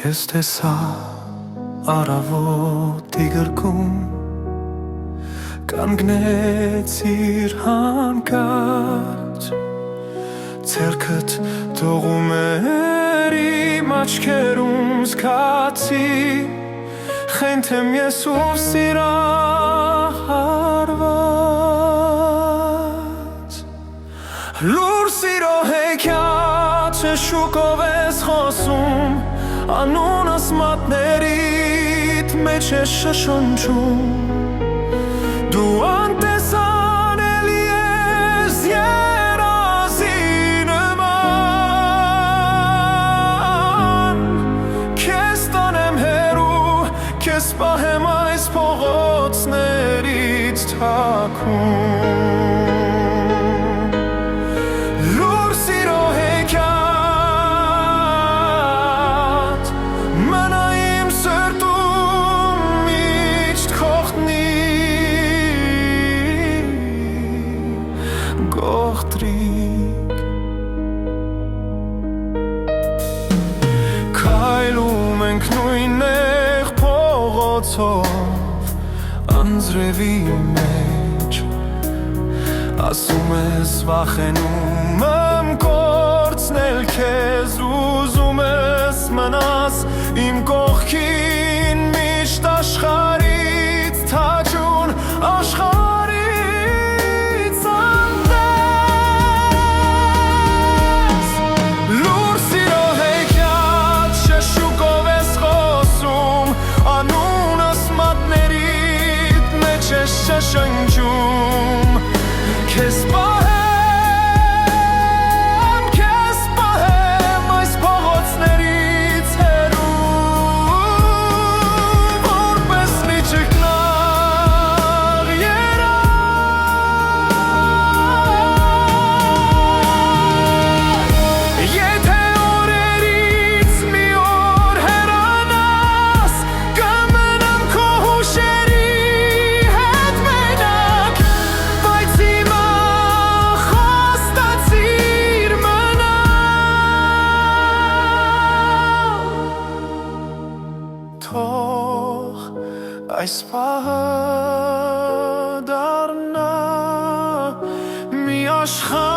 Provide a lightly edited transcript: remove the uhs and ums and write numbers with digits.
Քեզ տեսա առավոտի գրկում, կանգնեցիր հանկարծ, ձեռքդ թողում էր իմ աչքերում, զգացի խենթեմ ես ու սիրահարված։ Լուր սիրո հեքիաթ շշուկով ես խոսում, անունս մատներիդ մեջ ես շշնջում, դու անտեսանելի ես երազի նման, քեզ տանեմ հեռու, քեզ պահեմ այս փողոցներից թաքուն։ Քայլում ենք նույնեղ փողոցով, անձրևի մեջ, ասում ես վախենում եմ կորցնել քեզ, ուզում ես մնաս իմ կողքին միշտ աշխարհից թաճուն, աշխարհից անտես։ Լուր սիրո հեքիաթ շշուկով ես խոսում, անունս մատներիդ մեջ ես շշնջում, քեզ պահեմ այս փողոցներից հեռու, որպես մի ճգնաղ երազ։ Եթե օրերից մի օր հեռանաս, կմնամ քո հուշերի հետ մենակ, բայց հիմա խոստացիր մնալ։ Թող այս պահը դառնա մի աշխարհ